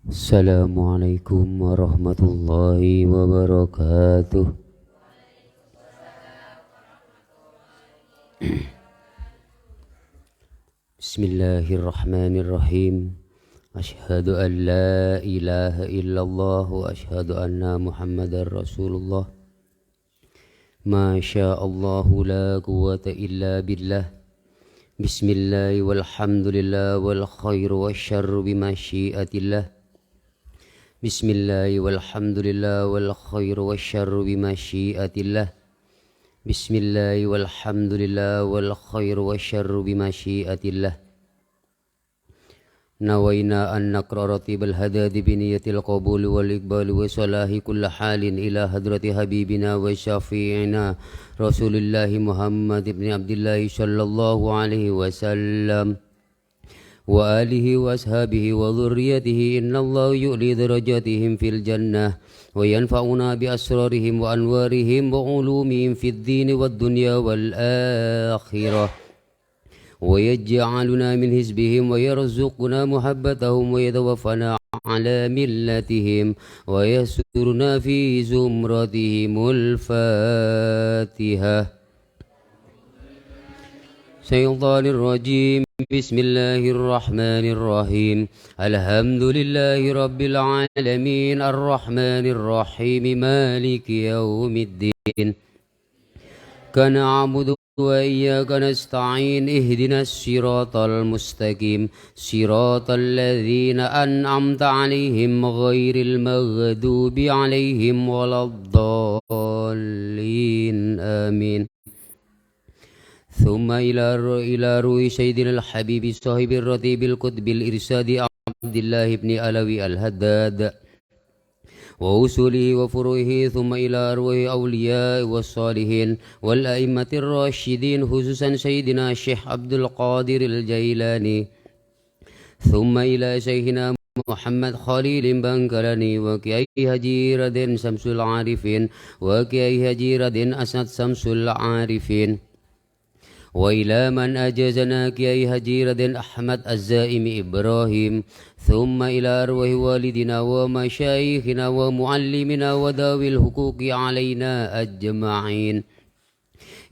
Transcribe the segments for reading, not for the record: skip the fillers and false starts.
Assalamualaikum warahmatullahi wabarakatuh. Bismillahirrahmanirrahim. Asyhadu an la ilaha illallah wa asyhadu anna Muhammadar Rasulullah. Masya Allahu la quwwata illa billah. Bismillah walhamdulillah wal khairu wasyarru bimasyiatillah. Bismillah walhamdulillah wal khairu wasyarru bimasyiatillah. Bismillah walhamdulillah wal khairu wasyarru bimasyiatillah. Nawaina an naqra ratibal hadadi biniyatil qabul wal iqbal wa salahi kulla halin ila hadrati habibina wa syafi'ina Rasulillahi Muhammad ibn Abdullah sallallahu alaihi wasallam wa alihi wa ashabihi wa dhurriyyatihi innallaha yu'li darajatihim fil jannah wa yanfa'una bi asrarihim wa anwarihim wa ulumihim fid dini wad dunya wal akhirah wa yaj'aluna min hizbihim wa yarzuquna muhabbatahum wa yatawaffana ala millatihim wa yasurna fi zumratihimul Fatihah. Syaitanir rajim. Bismillahirrahmanirrahim. Alhamdulillahi rabbil alamin arrahmanir rahim maliki yaumiddin. Kana a'budu wa iyyaka nasta'in ihdinas siratal mustaqim siratal ladzina an'amta 'alaihim ghairil maghdubi 'alaihim waladdallin amin. ثم إلى روي سيدنا الحبيب صاحب الرتيب القطب الإرشاد عبد الله بن علوي الهداد وأصوله وفروعه ثم إلى روي أولياء والصالحين والأئمة الراشدين خصوصا سيدنا الشيخ عبد القادر الجيلاني ثم إلى شيخنا محمد خليل بنكرني وكي هجيرة شمس العارفين وكي هجيرة أسد شمس العارفين وإلى من أجازنا كي هجيرة أحمد الزائم إبراهيم ثم إلى أرواح والدنا ومشايخنا ومعلمنا وذوي الحقوق علينا أجمعين.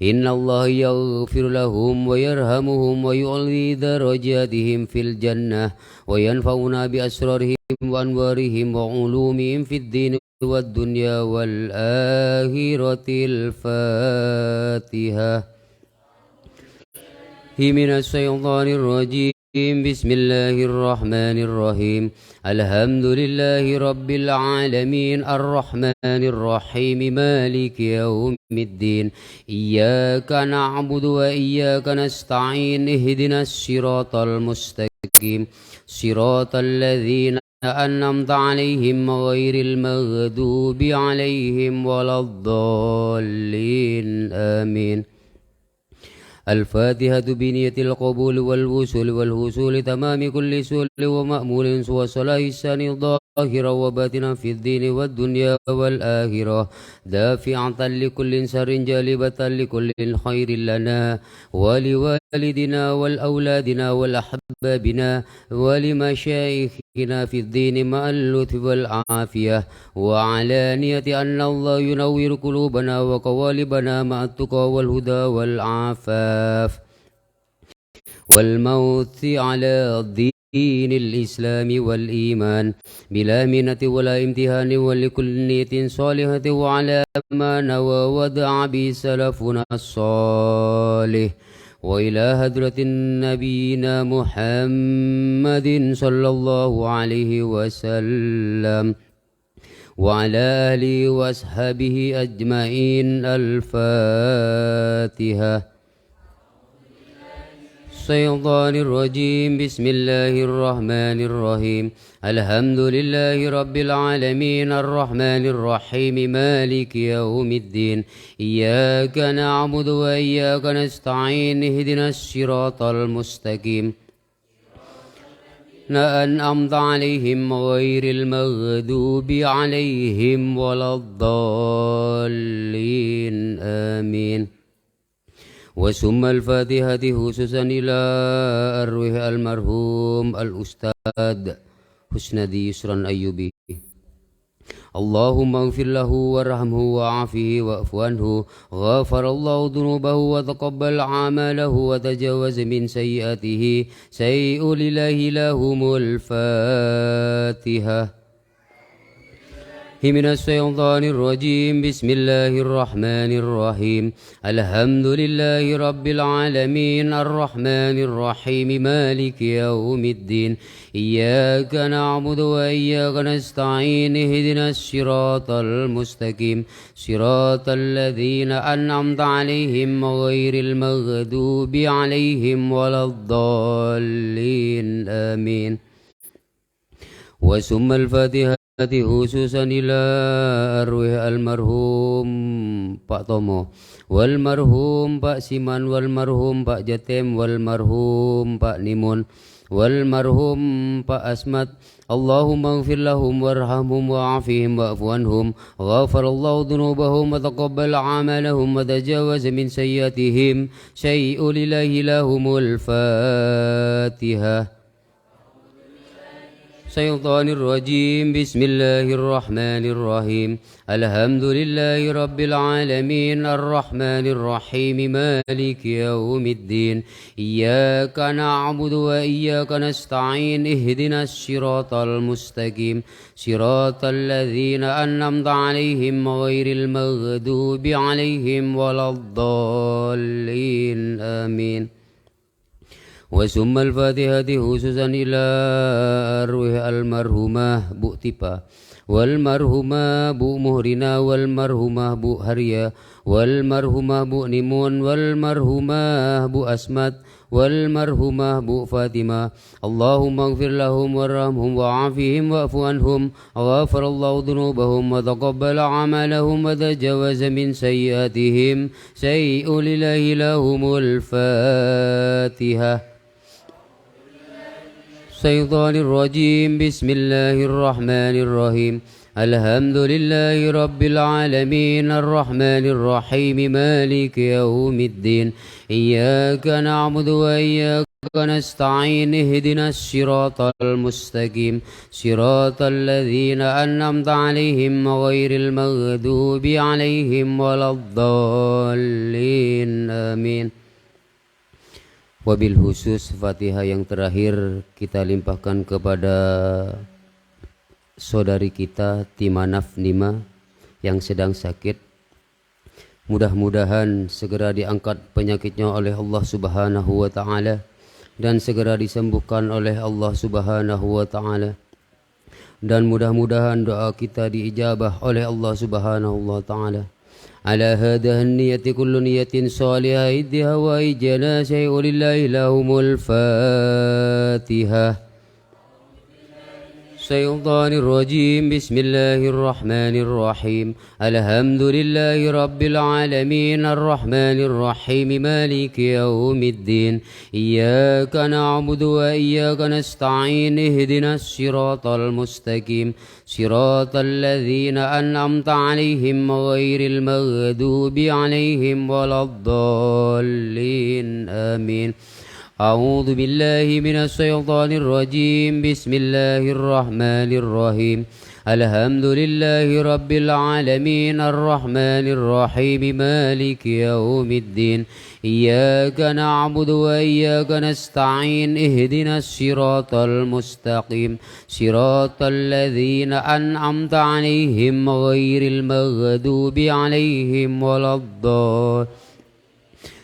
إن الله يغفر لهم ويرحمهم ويعلي درجاتهم في الجنة وينفعنا بأسرارهم وأنوارهم وعلومهم في الدين والدنيا والآخرة. الفاتحة. من الشيطان الرجيم. بسم الله الرحمن الرحيم. الحمد لله رب العالمين الرحمن الرحيم مالك يوم الدين. إياك نعبد وإياك نستعين اهدنا الصراط المستقيم صراط الذين أنعمت عليهم غير المغضوب عليهم ولا الضالين آمين. الفاتحة بنية القبول والوصول والوصول تمام كل سول ومأمول وصلاة السان ظاهرا وباطنا في الدين والدنيا والآخرة دافعة لكل شر جالبة لكل خير لنا ولوالدنا والأولادنا والأحبابنا ولمشايخنا في الدين مع اللطف والعافية وعلانية أن الله ينور قلوبنا وقوالبنا مع التقى والهدى والعفاف والموت على الدين الإسلام والإيمان بلا منة ولا امتحان ولكل نية صالحة وعلى ما نوى ودع بسلفنا الصالح وإلى حضرة نبينا محمد صلى الله عليه وسلم وعلى آله وأصحابه أجمعين. الفاتحة. الشيطان الرجيم. بسم الله الرحمن الرحيم. الحمد لله رب العالمين الرحمن الرحيم مالك يوم الدين. إياك نعبد وإياك نستعين اهدنا الصراط المستقيم أنعمت عليهم غير المغضوب عليهم ولا الضالين آمين. وثم الفاتحة خصوصا إلى أرواح المرحوم الأستاذ Husnadi Yusran Ayyubi. Allahumma ighfir lahu warhamhu wa'afihi wa'fu anhu ghafarallahu dhunubahu wa taqabbal amalahu wa tajawaz min sayyiatihi sayyi'u lillahi lahumul Fatihah. من الشيطان الرجيم بسم الله الرحمن الرحيم الحمد لله رب العالمين الرحمن الرحيم مالك يوم الدين إياك نعبد وإياك نستعين اهدنا الصراط المستقيم صراط الذين أنعمت عليهم غير المغضوب عليهم ولا الضالين آمين. وثم الفاتحة khususan ila arwah almarhum Pak Tomo wal marhum Pak Siman wal marhum Pak Jatem wal marhum Pak Nimun wal marhum Pak Asmat. Allahumma ighfir lahum warhamhum wa'afihim wa'fu anhum ghafarallahu dhunubahum wa taqabbal amalahum wa tajawaz min sayyiatihim syai'u lillahi lahumul Fatihah. الشيطان الرجيم بسم الله الرحمن الرحيم الحمد لله رب العالمين الرحمن الرحيم مالك يوم الدين إياك نعبد وإياك نستعين اهدنا الصراط المستقيم صراط الذين أنعمت عليهم غير المغضوب عليهم ولا الضالين آمين. وثم الفاتحة khususan ila arwah almarhumah Bu Tipa wal marhumah Bu Muhrina wal marhumah Bu Haria wal marhumah Bu Nimun wal marhumah Bu Asmat wal marhumah Bu Fatimah. Allahumma ighfir lahum warhamhum wa'afihim wa'fu anhum ghafarallahu dhunubahum wa taqabbal amalahum wa tajawaza min sayyiatihim sayyi'u lillahi lahumul Fatihah. الشيطان الرجيم بسم الله الرحمن الرحيم الحمد لله رب العالمين الرحمن الرحيم مالك يوم الدين إياك نعبد وإياك نستعين اهدنا الصراط المستقيم صراط الذين أنعمت عليهم غير المغضوب عليهم ولا الضالين آمين. Wabil khusus Fatihah yang terakhir kita limpahkan kepada saudari kita Timanaf Nima yang sedang sakit. Mudah-mudahan segera diangkat penyakitnya oleh Allah Subhanahu wa taala dan segera disembuhkan oleh Allah Subhanahu wa taala. Dan mudah-mudahan doa kita diijabah oleh Allah Subhanahu wa taala. على هذا النية كل نية صالحة إدها وإجنا شيء لله لهم الفاتحة. الشيطان الرجيم بسم الله الرحمن الرحيم الحمد لله رب العالمين الرحمن الرحيم مالك يوم الدين إياك نعبد وإياك نستعين اهدنا الصراط المستقيم صراط الذين أنعمت عليهم غير المغضوب عليهم ولا الضالين آمين. أعوذ بالله من الشيطان الرجيم بسم الله الرحمن الرحيم الحمد لله رب العالمين الرحمن الرحيم مالك يوم الدين إياك نعبد وإياك نستعين اهدنا الصراط المستقيم صراط الذين أنعمت عليهم غير المغضوب عليهم ولا الضالين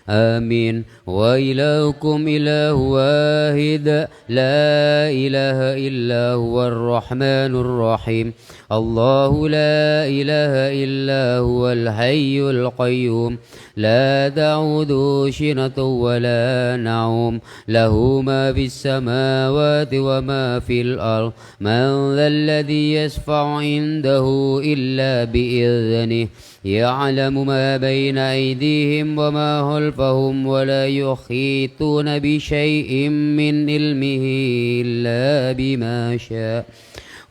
آمين. وإلهكم إله واحد لا إله إلا هو الرحمن الرحيم الله لا إله إلا هو الحي القيوم لا تعوده سنة ولا نوم له ما في السماوات وما في الأرض من ذا الذي يشفع عنده إلا بإذنه يعلم ما بين أيديهم وما خلفهم ولا يحيطون بشيء من علمه إلا بما شاء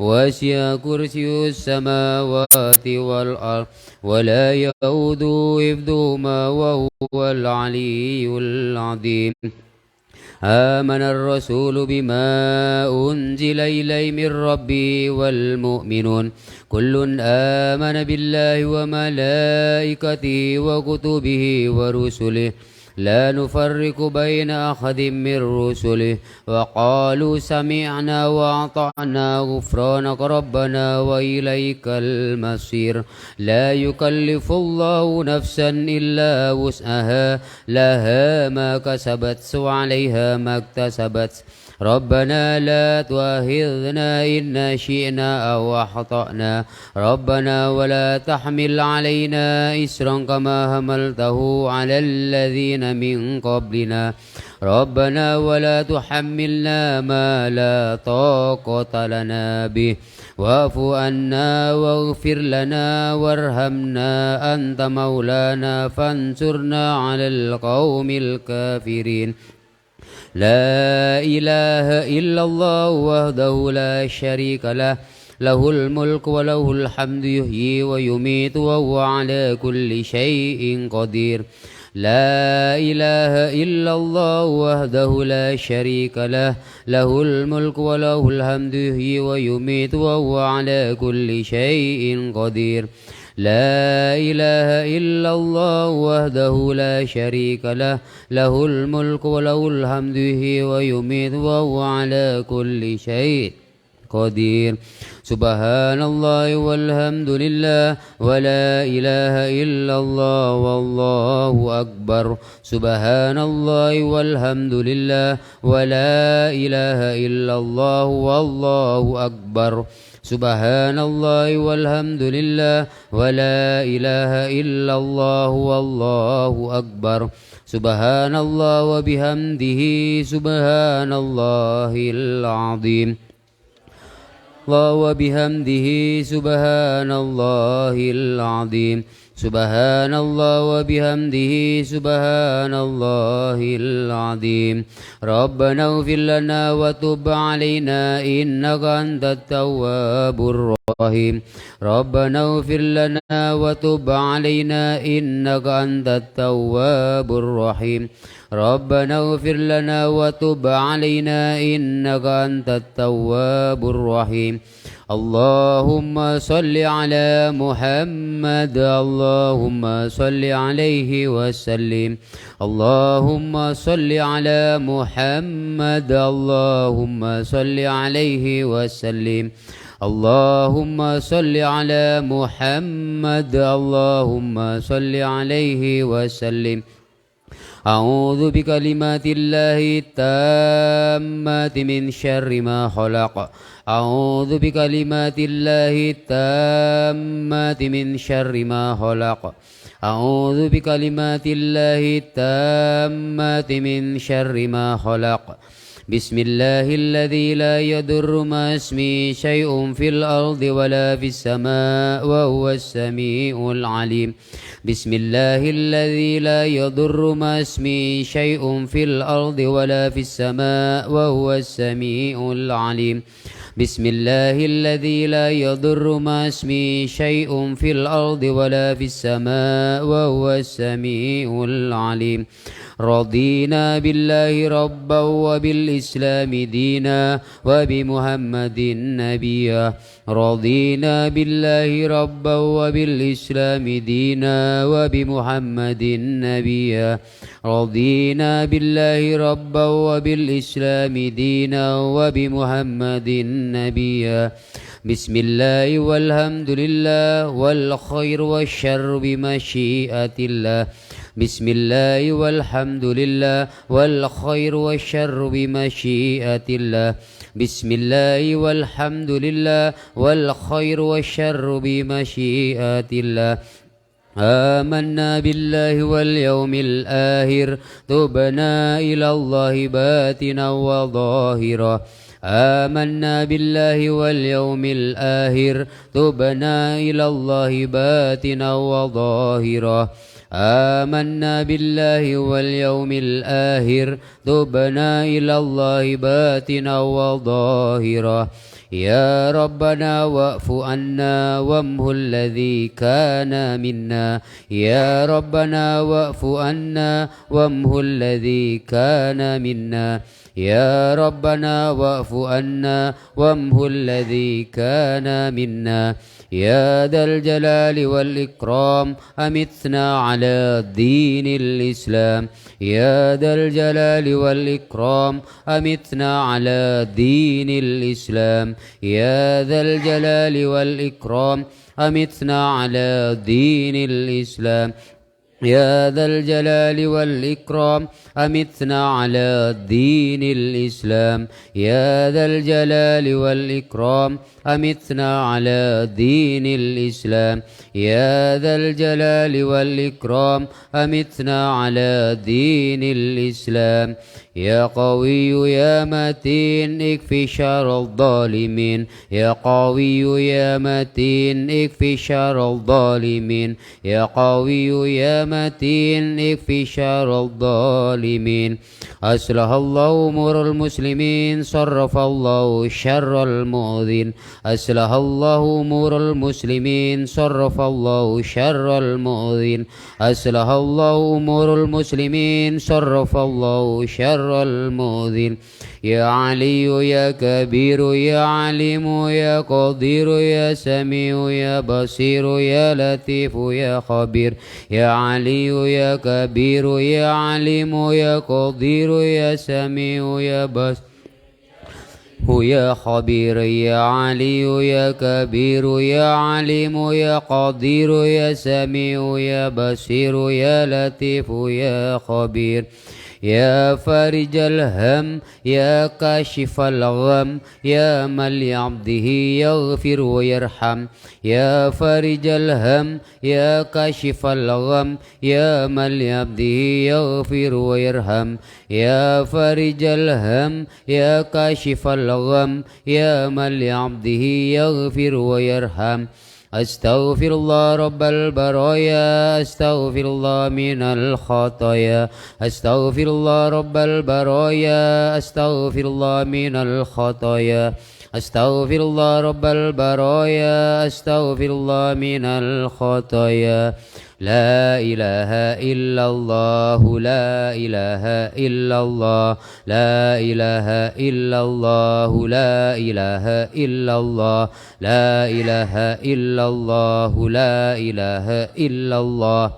وسع كرسي السماوات والأرض ولا يؤوده حفظهما وهو العلي العظيم. آمن الرسول بما أنزل إليه من ربه والمؤمنون كل آمن بالله وملائكته وكتبه ورسله لا نفرق بين أحد من رسله وقالوا سمعنا وأطعنا غفرانك ربنا وإليك المصير لا يكلف الله نفسا إلا وسعها لها ما كسبت وعليها ما اكتسبت ربنا لا تؤاخذنا إن نسينا أو أخطأنا ربنا ولا تحمل علينا إصرا كما حملته على الذين من قبلنا ربنا ولا تحملنا ما لا طاقة لنا به واعف عنا واغفر لنا وارحمنا أنت مولانا فانصرنا على القوم الكافرين لا إله إلا الله وحده لا شريك له له الملك وله الحمد يحيي ويميت وهو على كل شيء قدير لا إله إلا الله وحده لا شريك له له الملك وله الحمد يحيي ويميت وهو على كل شيء قدير لا إله إلا الله وحده لا شريك له له الملك وله الحمد يحيي ويميت وهو على كل شيء قدير سبحان الله والحمد لله ولا إله إلا الله والله أكبر سبحان الله والحمد لله ولا إله إلا الله والله أكبر سبحان الله والحمد لله ولا إله إلا الله والله أكبر سبحان الله وبحمده سبحان الله العظيم الله وبحمده سبحان الله العظيم سبحان الله وبحمده سبحان الله العظيم ربنا اغفر لنا وتب علينا إنك أنت التواب الرحيم ربنا اغفر لنا وتب علينا إنك أنت التواب الرحيم ربنا اغفر لنا وتب علينا إنك أنت التواب الرحيم اللهم صل على محمد اللهم صل عليه وسلم اللهم صل على محمد اللهم صل عليه وسلم اللهم صل على محمد اللهم صل عليه وسلم أعوذ بكلمات الله التامات من شر ما خلق أعوذ بكلمات الله التامات من شر ما خلق أعوذ بكلمات الله التامات من شر ما خلق بسم الله الذي لا يضر مع اسمه شيء في الأرض ولا في السماء وهو السميع العليم بسم الله الذي لا يضر مع اسمه شيء في الأرض ولا في السماء وهو السميع العليم بسم الله الذي لا يضر مع اسمه شيء في الأرض ولا في السماء وهو السميع العليم رضينا بالله ربا وبالإسلام دينا وبمحمد نبيا رضينا بالله ربا وبالإسلام دينا وبمحمد نبيا رضينا بالله ربا وبالإسلام دينا وبمحمد نبيا بسم الله والحمد لله والخير والشر بمشيئة الله بسم الله والحمد لله والخير والشر بمشيئة الله بسم الله والحمد لله والخير والشر بمشيئة الله آمنا بالله واليوم الآخر تبنا إلى الله باتنا وظاهرا آمنا بالله واليوم الآخر تبنا إلى الله باتنا وظاهرا آمنا بالله واليوم الآخر تبنا إلى الله باتنا وظاهرا يا ربنا واعف عنا وامه الذي كان منا يا ربنا واعف عنا وامه الذي كان منا يا ربنا واعف عنا وامه الذي كان منا يا ذا الجلال والإكرام أمتنا على دين الإسلام يا ذا الجلال والإكرام أمتنا على دين الإسلام يا ذا الجلال والإكرام أمتنا على دين الإسلام يا ذا الجلال والإكرام أمتنا على دين الإسلام يا ذا الجلال والإكرام أمتنا على دين الإسلام يا ذا الجلال والإكرام أمتنا على دين الإسلام يا قوي يا متين اكفي شر الظالمين يا قوي يا متين اكفي شر الظالمين يا قوي يا متين اكفي شر الظالمين أصلح الله أمور المسلمين صرف الله شر المؤذين أصلح الله أمور المسلمين صرف الله شر المؤذين أصلح الله أمور المسلمين صرف الله شر المؤذين يا علي يا كبير يا عليم يا قدير يا سميع يا بصير يا لطيف يا خبير يا علي يا كبير يا عليم يا قدير يا سميع يا بصير يا خبير يا علي يا كبير يا عليم يا قدير يا سميع يا بصير يا لطيف يا خبير يا فارج الهم يا كاشف الغم يا من لعبده يغفر ويرحم يا فارج الهم يا كاشف الغم يا من لعبده يغفر ويرحم يا فارج الهم يا كاشف الغم يا من لعبده يغفر ويرحم أستغفر الله رب البرايا أستغفر الله من الخطايا أستغفر الله رب البرايا أستغفر الله من الخطايا أستغفر الله رب البرايا أستغفر الله من الخطايا لا إله إلا الله لا إله إلا الله لا إله إلا الله لا إله إلا الله لا إله إلا الله لا إله إلا الله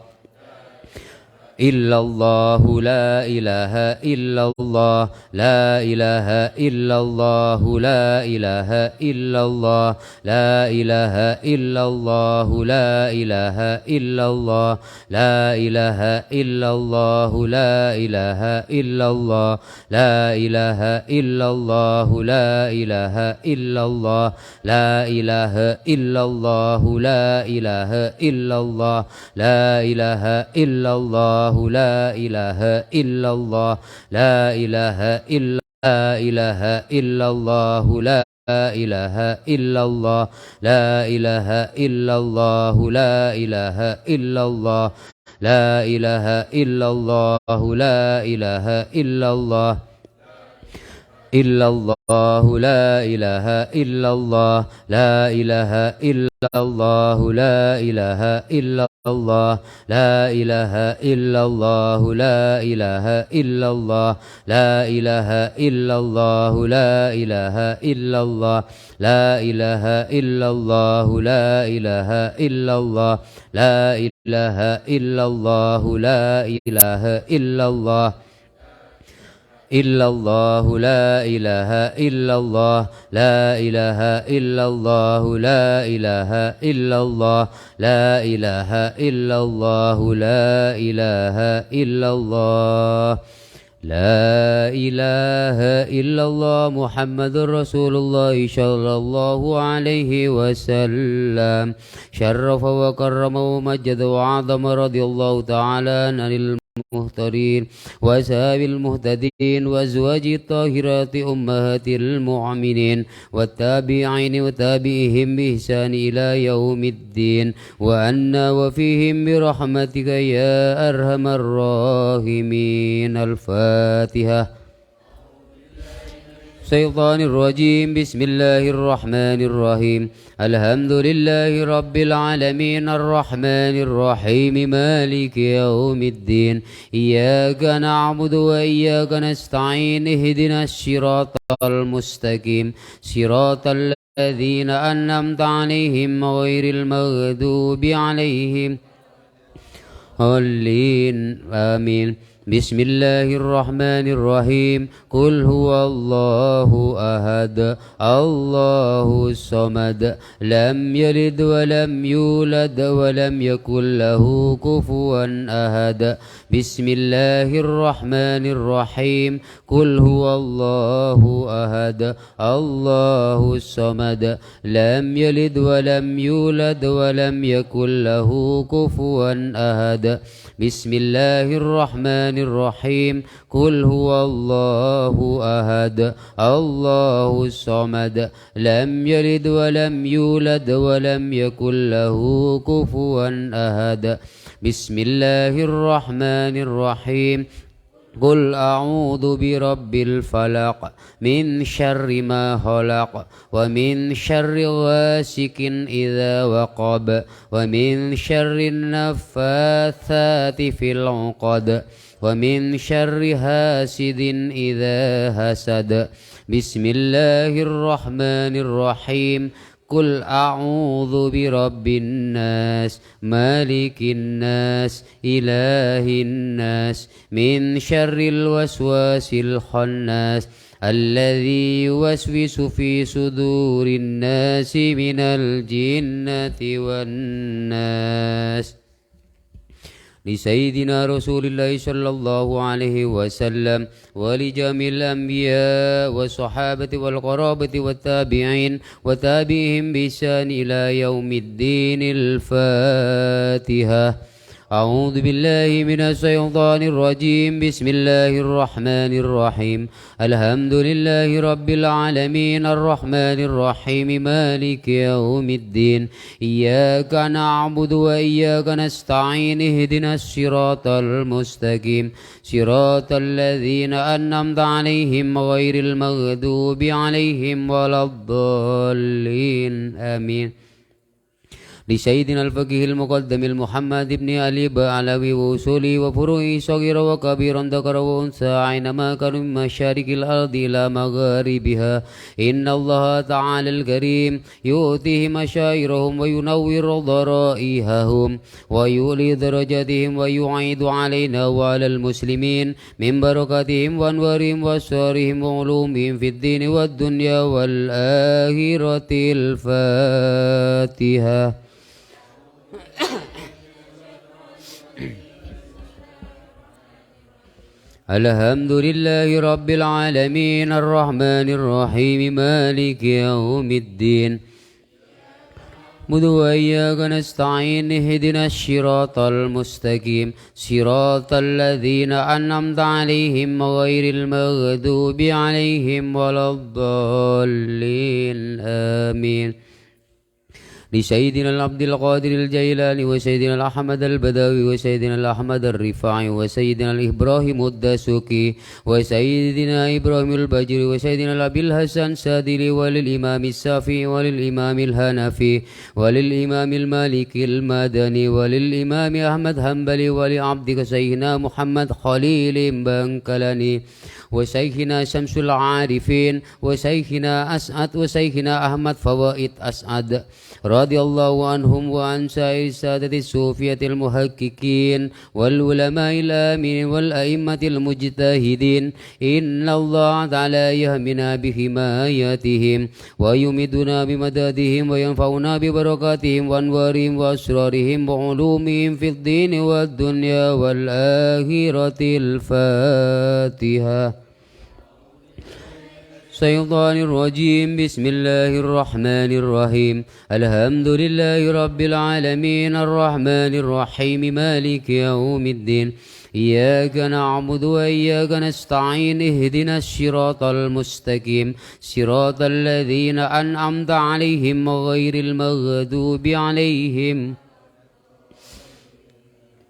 إلا الله لا إله إلا الله لا إله إلا الله لا إله إلا الله لا إله إلا الله لا إله إلا الله لا إله إلا الله لا إله إلا الله لا إله إلا الله لا إله إلا الله لا إله إلا الله لا إله إلا الله لا إله إلا الله لا إله إلا الله لا إله إلا الله لا إله إلا الله لا إله إلا الله لا إله إلا الله لا إله إلا الله لا إله إلا الله إلا الله لا إله إلا الله لا إله إلا الله لا إله إلا الله لا إله إلا الله لا إله إلا الله لا إله إلا الله لا إله إلا الله لا إله إلا الله لا إله إلا الله لا إله إلا الله لا إله إلا الله إلا الله لا إله إلا الله لا إله إلا الله لا إله إلا الله لا إله إلا الله لا إله إلا الله لا إله إلا الله محمد رسول الله صلى الله عليه وسلم شرف وكرم ومجد وعظم رضي الله تعالى عن المهتدين وأصحاب المهتدين وأزواج الطاهرات أمهات المؤمنين والتابعين وتابعهم بإحسان إلى يوم الدين وعنا وفيهم برحمتك يا أرحم الراحمين. الفاتحة. الشيطان الرجيم. بسم الله الرحمن الرحيم. الحمد لله رب العالمين الرحمن الرحيم مالك يوم الدين إياك نعبد وإياك نستعين اهدنا الصراط المستقيم صراط الذين أنعمت عليهم غير المغضوب عليهم آمين. بسم الله الرحمن الرحيم. قل هو الله أحد الله الصمد لم يلد ولم يولد ولم يكن له كفوا أحد. بسم الله الرحمن الرحيم. قل هو الله أحد الله الصمد لم يلد ولم يولد ولم يكن له كفوا أحد. بسم الله الرحمن الرحيم. قل هو الله أحد الله الصمد لم يلد ولم يولد ولم يكن له كفوا أحد. بسم الله الرحمن الرحيم. قل أعوذ برب الفلق من شر ما خلق ومن شر غاسق إذا وقب ومن شر النفاثات في العقد ومن شر حاسد إذا حسد. بسم الله الرحمن الرحيم. قل أعوذ برب الناس مالك الناس إله الناس من شر الوسواس الخناس الذي يوسوس في صدور الناس من الجنة والناس. لسيدنا رسول الله صلى الله عليه وسلم ولجميع الأنبياء والصحابة والقرابة والتابعين وتابعهم بإحسان إلى يوم الدين. الفاتحة. أعوذ بالله من الشيطان الرجيم. بسم الله الرحمن الرحيم. الحمد لله رب العالمين الرحمن الرحيم مالك يوم الدين إياك نعبد وإياك نستعين اهدنا الصراط المستقيم صراط الذين أنعمت عليهم غير المغضوب عليهم ولا الضالين آمين. لسيدنا الفقيه المقدم المحمد بن علي بعلوي وصولي وفروعي صغير وكبير ذكر وأنثى أينما كانوا من مشارق الأرض إلى مغاربها. إن الله تعالى الكريم يؤتيه مشاعرهم وينور ضرائحهم ويولي درجاتهم ويعيد علينا وعلى المسلمين من بركاتهم وأنوارهم وأسرارهم وعلومهم في الدين والدنيا والآخرة. الفاتحة. الحمد لله رب العالمين الرحمن الرحيم مالك يوم الدين وإياك نستعين اهدنا الصراط المستقيم صراط الذين أنعمت عليهم غير المغضوب عليهم ولا الضالين آمين. لسيدنا العبد القادر الجيلاني وسيدنا الأحمد البدوي وسيدنا الأحمد الرفاعي وسيدنا الإبراهيم الدسوقي وسيدنا إبراهيم البجري وسيدنا الأبي الحسن سادلي وللإمام الشافعي وللإمام الحنفي وللإمام المالكي المدني وللإمام أحمد حنبلي ولعبدك سيدنا محمد خليل بنكلني وشيخنا شمس العارفين وشيخنا أسعد وشيخنا أحمد فوائد أسعد رضي الله عنهم وعن سائر السادة الصوفية المحققين والعلماء الآمين والأئمة المجتهدين. إن الله تعالى يهمنا بحمايتهم ويمدنا بمدادهم وينفعنا ببركاتهم وأنوارهم وأسرارهم وعلومهم في الدين والدنيا والآخرة. الفاتحة. الشيطان الرجيم بسم الله الرحمن الرحيم الحمد لله رب العالمين الرحمن الرحيم مالك يوم الدين إياك نعبد وإياك نستعين اهدنا الصراط المستقيم صراط الذين أنعمت عليهم غير المغضوب عليهم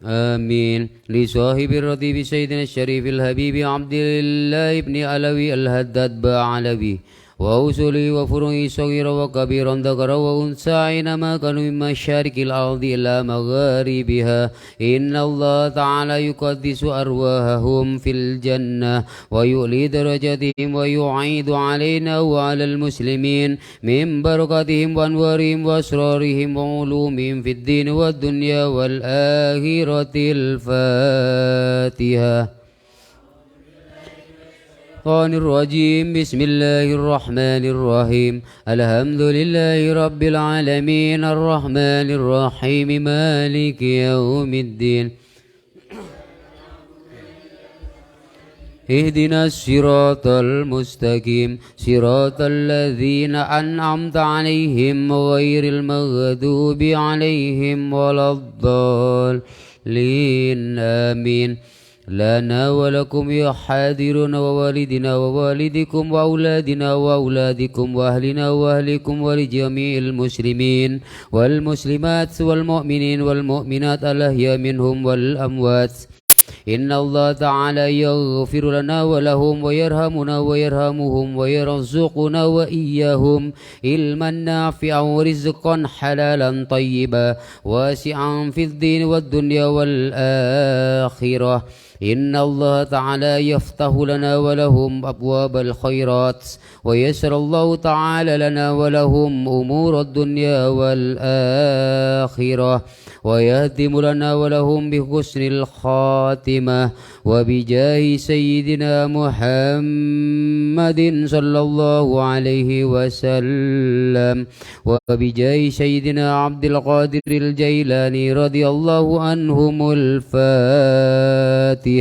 آمين. لصاحب الرتيب سيدنا الشريف الحبيب عبد الله بن علوي الهداد بعلوي وأصولي وفروعي صغيرا وكبيرا ذكرا وأنثى أينما كانوا من مشارق الأرض إلى مغاربها إن الله تعالى يقدس أرواحهم في الجنة ويؤلي درجاتهم ويعيد علينا وعلى المسلمين من بركاتهم وأنوارهم وأسرارهم وعلومهم في الدين والدنيا والآخرة. الفاتحة. الشيطان الرجيم بسم الله الرحمن الرحيم الحمد لله رب العالمين الرحمن الرحيم مالك يوم الدين اهدنا الصراط المستقيم صراط الذين أنعمت عليهم غير المغضوب عليهم ولا الضالين آمين. لنا ولكم يا حاضرون ووالدنا ووالدكم وأولادنا وأولادكم وأهلنا وأهلكم ولجميع المسلمين والمسلمات والمؤمنين والمؤمنات الأحياء منهم والأموات إن الله تعالى يغفر لنا ولهم ويرحمنا ويرحمهم ويرزقنا وإياهم علما نافعا ورزقا حلالا طيبا واسعا في الدين والدنيا والآخرة. إن الله تعالى يفتح لنا ولهم أبواب الخيرات ويسر الله تعالى لنا ولهم أمور الدنيا والآخرة ويهدم لنا ولهم بحسن الخاتمة وبجاه سيدنا محمد صلى الله عليه وسلم وبجاه سيدنا عبد القادر الجيلاني رضي الله عنهم. الفاتحة.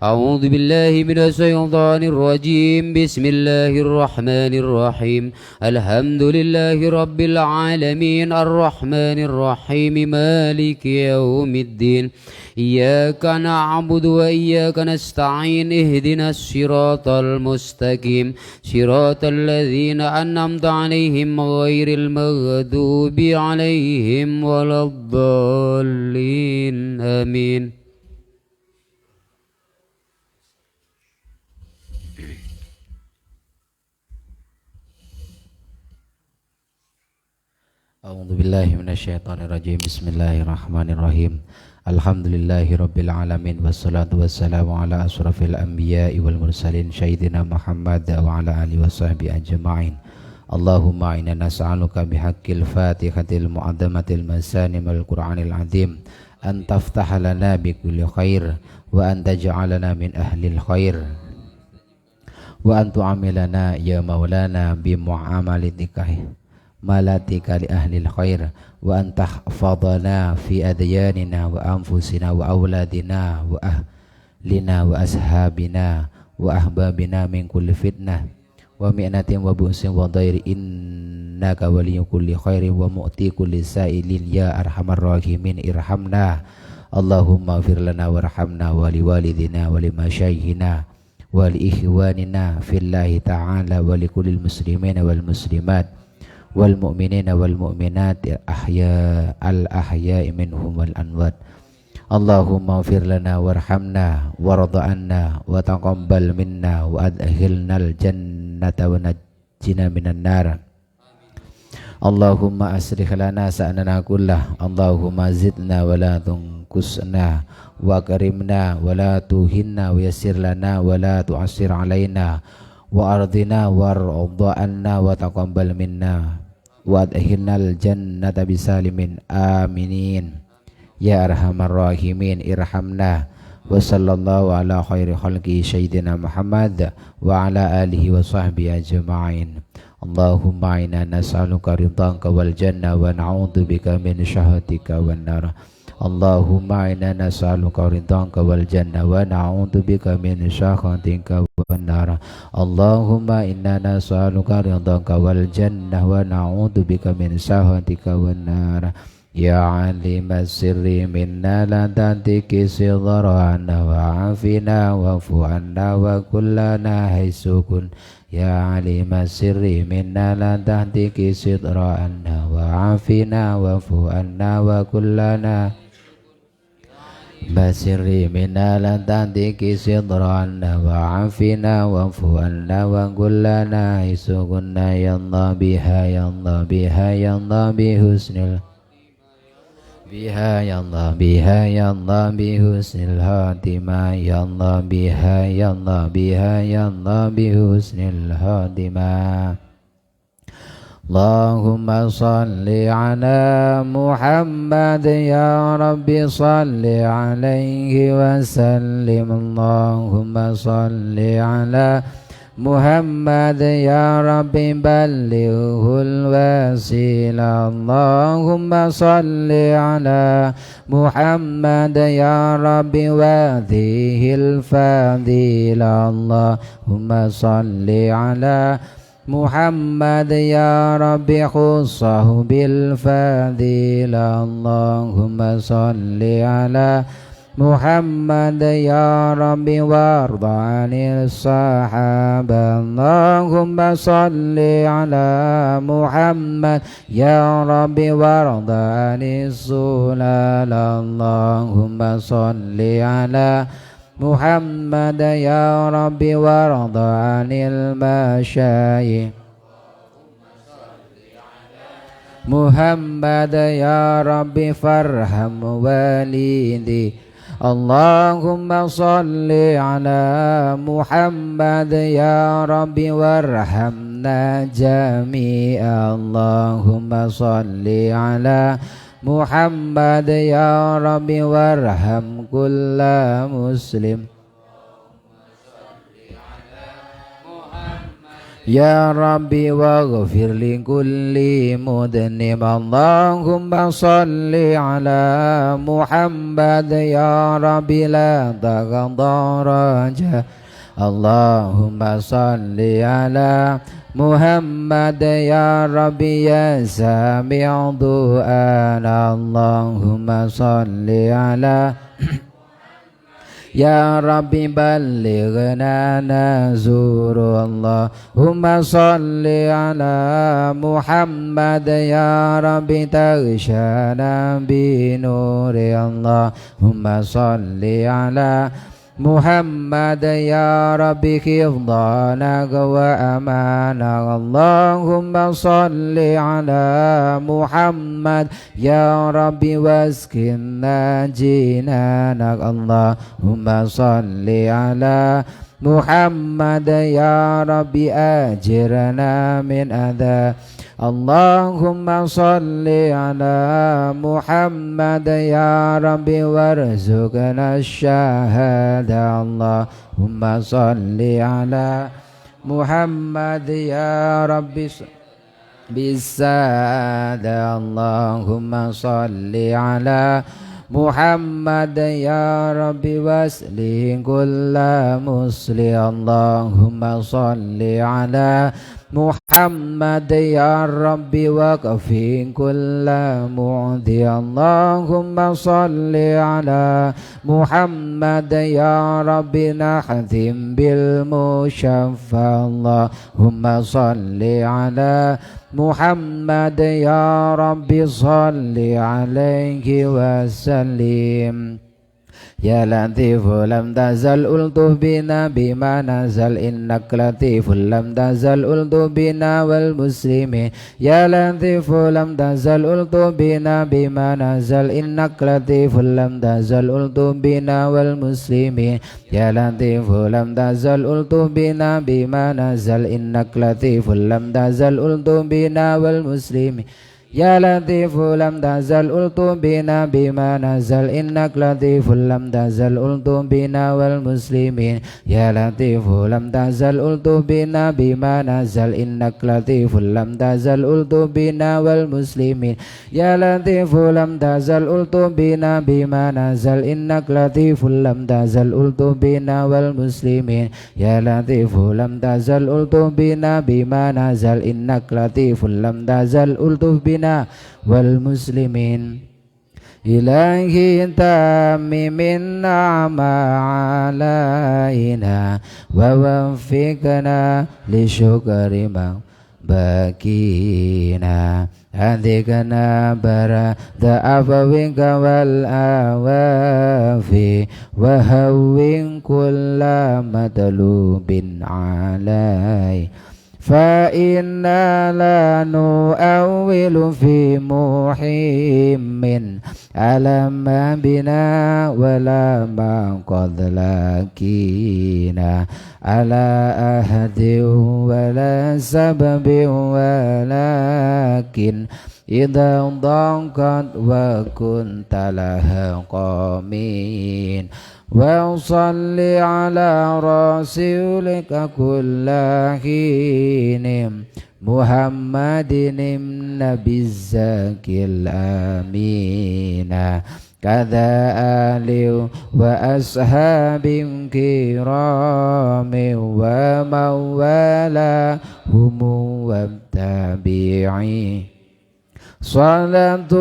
أعوذ بالله من الشيطان الرجيم بسم الله الرحمن الرحيم الحمد لله رب العالمين الرحمن الرحيم مالك يوم الدين إياك نعبد وإياك نستعين اهدنا الصراط المستقيم صراط الذين أنعمت عليهم غير المغضوب عليهم ولا الضالين آمين. A'udzu billahi minasyaitonir rajim. Bismillahirrahmanirrahim. Alhamdulillahi rabbil alamin wassalatu wassalamu ala asrafil anbiya'i wal mursalin sayyidina Muhammad wa ala alihi washabbihi ajma'in. Allahumma inna nas'aluka bihaqqil fatihatil mu'azzamatil masanimil qur'anil azim an taftaha lana bi kulli khair wa an taj'alana min ahlil khair wa an tu'amilana ya maulana bi mu'amalatika malatika li ahlil khair wa antahfadana fi adyanina wa anfusina wa auladina wa ahlina wa ashabina wa ahbabina min kulli fitnah wa mi'natin wa bu'sin wa dhairi innaka waliyyu kulli khairin wa mu'ti kulli sa'ilin ya arhamar rahimin irhamna Allahumma ighfir lana warhamna wa liwalidina wa limasyayikhina wa li ikhwanina fillahi ta'ala wa li kullil muslimina wal muslimat wal mu'minina wal mu'minat al ahya'i minhum wal anwat. Allahumma ighfir lana warhamna warda anna wa taqabbal minna wa adkhilnal jannata wa najjina minan nar. Allahumma asrih lana sa'nana kullah. Allahumma zidna wa la tunqusna wa karimna wa la tuhinna wa yassir lana wa la tu'assir alaina wa ardina warda anna wa taqabbal minna wa adkhilnal jannata bisalimin aminin ya arhamar rahimin irhamna wa sallallahu ala khairi khalqi sayyidina Muhammad wa ala alihi wa sahbihi ajma'in. Allahumma inna nas'aluka ridhanka wal jannah wa na'udzubika min syahhatika wan nar. Allahumma inna nas'aluka ridhaka wal jannah wa na'udzu bika min sakhatika wan nar. Allahumma inna nas'aluka ridhaka wal jannah wa na'udzu bika min sakhatika wan nar. Ya alimas sirri minna la tantiki sidrana wa afina wa fu'anna wa kullana haisukun. Ya alimas sirri minna la tantiki sidrana wa afina wa fu'anna wa kullana basirri minna la tantiki sidrana wa afina wa fu'anna wa kullana haisukunna. Ya Allah biha ya Allah biha ya Allah bihusnil biha ya Allah biha ya Allah bihusnil khatimah. Ya Allah biha ya Allah biha ya Allah bihusnil khatimah. Allahumma salli ala Muhammad ya Rabbi salli alaihi wa sallim. Allahumma salli ala Muhammad ya Rabbi ballighul wasila. Allahumma salli ala Muhammad ya Rabbi wadhihil fadila. Allahumma salli ala Muhammad ya Rabbi khussahu bil fadila. Allahumma salli ala Muhammad ya Rabbi warda anil sahaba. Allahumma salli ala Muhammad ya Rabbi warda anis sulal. Allahumma salli ala Muhammad ya Rabbi warda anil masyayikh. Muhammad ya Rabbi farham walidi. Allahumma salli ala Muhammad ya Rabbi warhamna jami'a. Allahumma salli ala Muhammad ya Rabbi warham kulla muslim. Ya Rabbi waghfir li kulli mudnim. Allahumma salli ala Muhammad ya Rabbi la taghdaraja. Allahumma salli ala Muhammad ya Rabbi ya sami'u du'ana. Allahumma salli ala Ya Rabbi ballighna nazuru. Allahumma salli ala Muhammad ya Rabbi taghshana binuri. Allahumma salli ala Muhammad ya Rabbi hifdhana wa amana. Allahumma salli ala Muhammad ya Rabbi waskinna jinanak. Allahumma salli ala Muhammad ya Rabbi ajirna min adha. Allahumma salli ala Muhammad ya Rabbi warzuqna syahada. Allahumma salli ala Muhammad ya Rabbi bisada. Allahumma salli ala Muhammad ya Rabbi waslih kulla musli. Allahumma salli ala Muhammad ya Rabbi waqfi kulla mu'di. Allahumma salli ala Muhammad ya Rabbi nahtim bil musyaffa. Allahumma salli ala Muhammad ya Rabbi salli alaihi wasallim. Ya Latiful lam tazal ultuh bina bima nazal. Innak latiful lam tazal ultuh bina wal muslimin. Ya Latiful lam tazal ultuh bina bima nazal. Innak latiful lam tazal ultuh bina wal muslimin. Ya Latiful lam tazal ultuh bina bima nazal. Innak latiful lam tazal ultuh bina wal muslimin. يا لطيف لم تزل قلت بنا بما نزل إنك لطيف لم تزل قلت بنا والمسلمين يا لطيف لم تزل قلت بنا بما نزل إنك لطيف لم تزل قلت بنا والمسلمين يا لطيف لم تزل قلت بنا بما نزل إنك لطيف لم تزل قلت بنا والمسلمين يا لطيف لم تزل قلت بنا بما نزل إنك لطيف لم تزل قلت بنا والمسلمين إلهي تمم النعمة علينا ووفقنا لشكر ما بكينا هديكنا برد عفوك والعوافي وهون كل مطلوب علي فإنا لا نؤول في محيم ألم بنا ولا ما قد لكينا على أحد ولا سبب ولكن إذا ضاقت وكنت لها قامين وصل على رسولك كل حين محمد النبي الزكي الأمين كذا آل وأصحاب كرام ومن والاهم والتابعين صلاة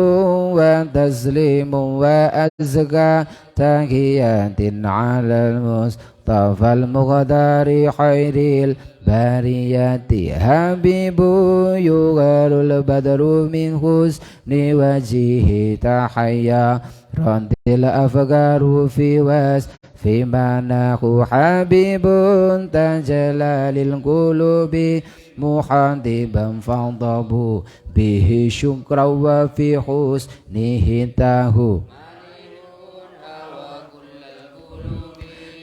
وتسليم وأزكى تحيات على المصطفى المختار خير البرية حبيب يغار البدر من حسن وجهه تحيا رد الأفكار في وصف مناه حبيب تجلى للقلوب محدبا فانضبوا به شكرا وفي حسنه تهو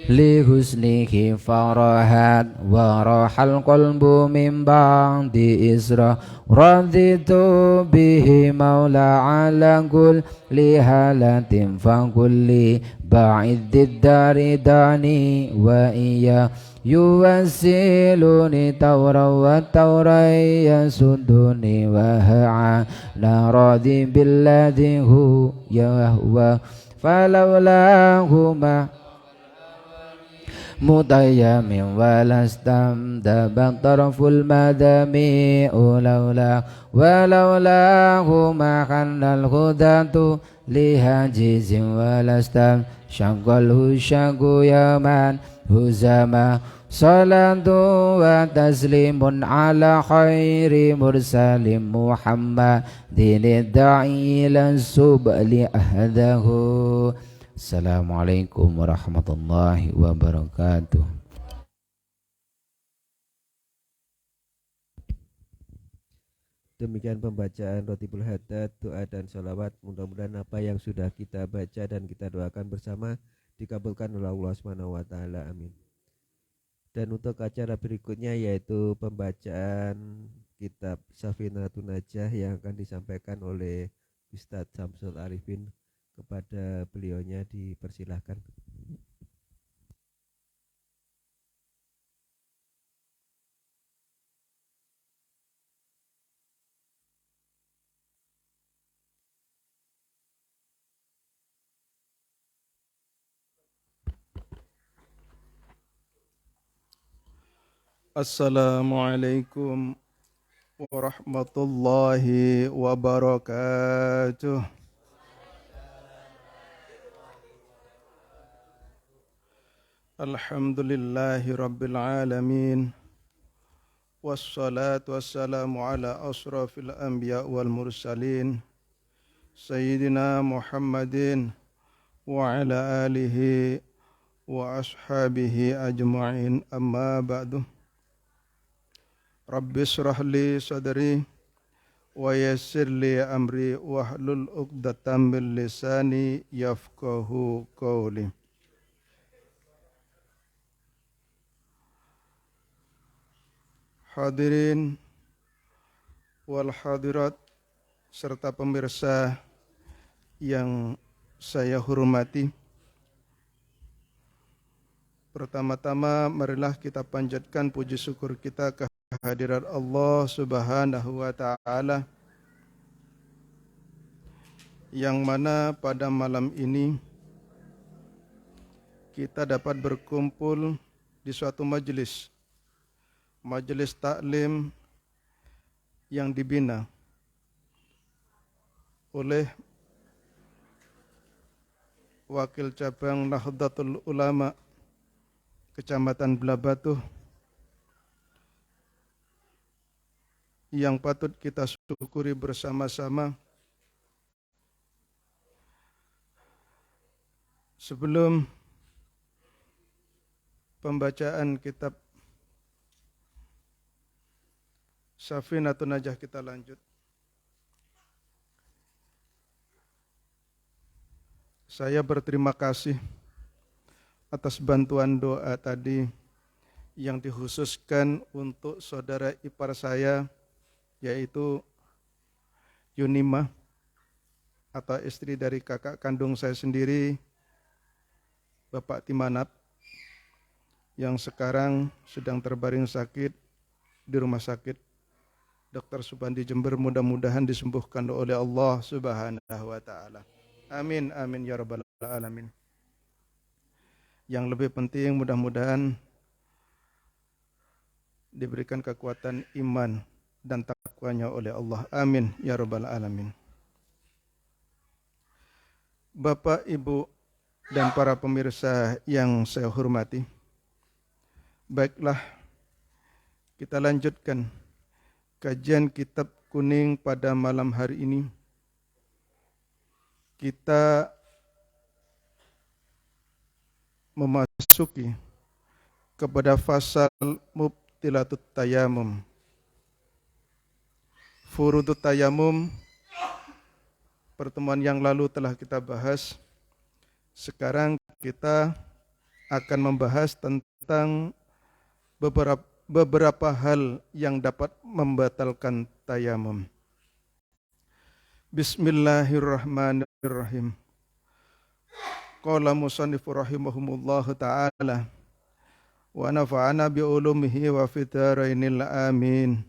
لحسنه فرحت وراح القلب من بعد إسراء رضيت به مولى على كل حالة فكل بعيد الدار داني وإياه يوسلني تورا وتورا يسدني وهعا لا راضي بالذي هو يهوى فلولاهما متيم ولا استمدب طرف المدامع ولولاهما خن الهدى لهاجز ولا استنشق الهشاق يوما هزما صلاة وتسليم على خير مرسل محمد الداعي إلى السبل أهده. Assalamualaikum warahmatullahi wabarakatuh. Demikian pembacaan Rotibul Haddad, doa dan sholawat. Mudah-mudahan apa yang sudah kita baca dan kita doakan bersama dikabulkan oleh Allah SWT. Amin. Dan untuk acara berikutnya yaitu pembacaan kitab Safinatun Najah yang akan disampaikan oleh Ustadz Samsul Arifin. Kepada beliaunya dipersilahkan. Assalamualaikum warahmatullahi wabarakatuh. Alhamdulillahi rabbil alamin. Wassalatu wassalamu ala asrafil anbiya wal mursalin Sayyidina Muhammadin wa ala alihi wa ashabihi ajma'in, amma ba'du. Rabbi shrah li sadri wa yassir li amri wahlul 'uqdatam min lisani yafqahu qawli. Hadirin wal hadirat serta pemirsa yang saya hormati. Pertama-tama marilah kita panjatkan puji syukur kita kehadirat Allah Subhanahu wa taala yang mana pada malam ini kita dapat berkumpul di suatu majelis taklim yang dibina oleh Wakil Cabang Nahdlatul Ulama Kecamatan Blabatuh yang patut kita syukuri bersama-sama. Sebelum pembacaan kitab Safinatun Najah kita lanjut, saya berterima kasih atas bantuan doa tadi yang dikhususkan untuk saudara ipar saya, yaitu Yunima atau istri dari kakak kandung saya sendiri, Bapak Timanap, yang sekarang sedang terbaring sakit di rumah sakit Dr. Subandi Jember. Mudah-mudahan disembuhkan oleh Allah Subhanahu wa taala. Amin amin ya rabbal alamin. Yang lebih penting mudah-mudahan diberikan kekuatan iman dan takwanya oleh Allah. Amin ya rabbal alamin. Bapak, Ibu, dan para pemirsa yang saya hormati, baiklah kita lanjutkan kajian kitab kuning pada malam hari ini. Kita memasuki kepada fasal mubtilatut tayamum. Furudut tayamum pertemuan yang lalu telah kita bahas. Sekarang kita akan membahas tentang beberapa hal yang dapat membatalkan tayamum. Bismillahirrahmanirrahim. Qala musannifu rahimahumullahu ta'ala wa nafa'ana bi ulumihi wa fitarainil amin.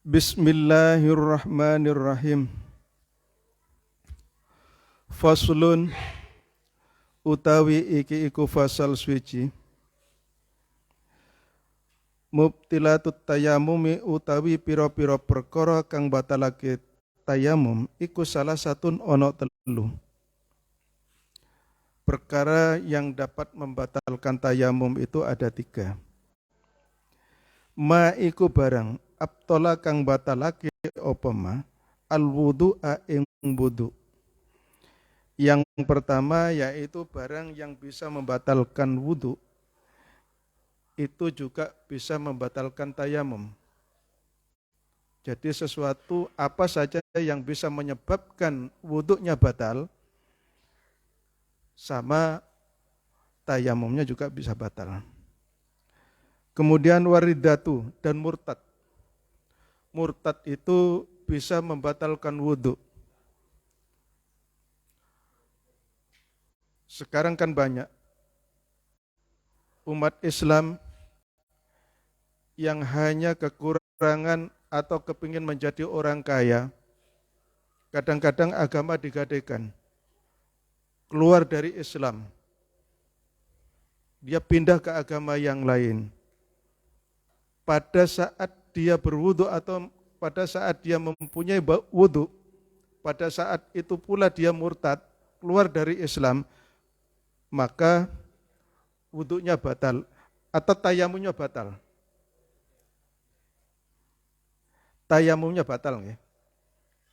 Bismillahirrahmanirrahim. Faslun utawi iki iku fasal suci. Mubtilatut tayamumi utawi pira-pira perkara kang batalake tayamum iku salah satun ono telu. Perkara yang dapat membatalkan tayamum itu ada 3. Ma iku barang abtola kang batalake apa ma al-wudu'a ing wudu. Yang pertama yaitu barang yang bisa membatalkan wudu itu juga bisa membatalkan tayamum. Jadi sesuatu apa saja yang bisa menyebabkan wudunya batal sama tayamumnya juga bisa batal. Kemudian waridatu dan murtad. Murtad itu bisa membatalkan wudu. Sekarang kan banyak umat Islam yang hanya kekurangan atau kepingin menjadi orang kaya. Kadang-kadang agama digadaikan, keluar dari Islam, dia pindah ke agama yang lain. Pada saat dia berwudu atau pada saat dia mempunyai wudu, pada saat itu pula dia murtad, keluar dari Islam, maka wudunya batal atau tayamumnya batal. Tayamumnya batal ya.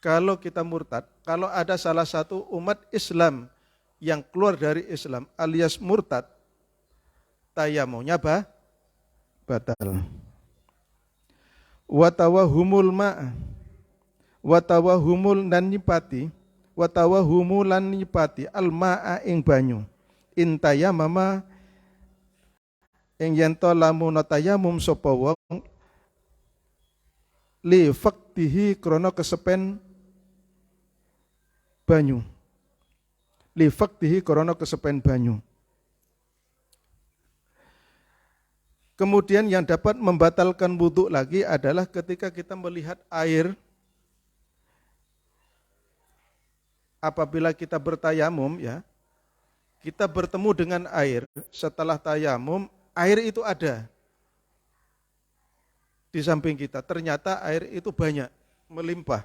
Kalau kita murtad, kalau ada salah satu umat Islam yang keluar dari Islam alias murtad, tayamumnya batal. Watawahumul ma'a, watawahumul nan nyipati, watawahumulan lan nyipati, al-ma'a ing banyu. Intayamama, ing yen to tayamum iku batal, ing yen to tayamum iku batal, watawahumul lan nyipati, watawahumul lan nyipati, al-ma'a ing banyu. Intayamama, ing yen to tayamum iku batal, ing yen to tayamum iku batal, ing yen to tayamum iku batal, ing yen to lamun tayamum sapa wong li faktihi krana kesepen banyu. Li faktihi krana kesepen banyu. Kemudian yang dapat membatalkan wudhu lagi adalah ketika kita melihat air. Apabila kita bertayamum ya, kita bertemu dengan air, setelah tayamum, air itu ada di samping kita. Ternyata air itu banyak, melimpah.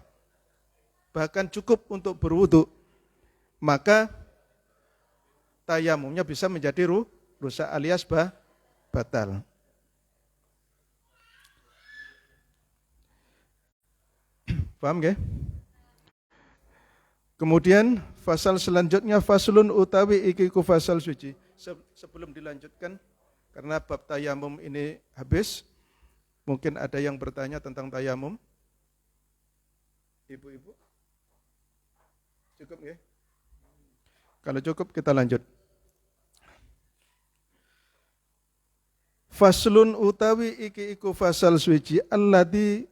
Bahkan cukup untuk berwudhu. Maka tayamumnya bisa menjadi rusak alias batal. Paham gak? Kemudian fasal selanjutnya faslun utawi iki ku fasal suci. Sebelum dilanjutkan karena bab tayamum ini habis, mungkin ada yang bertanya tentang tayamum. Ibu-ibu? Cukup ya? Kalau cukup kita lanjut. Faslun utawi iki iku fasal suci alladzi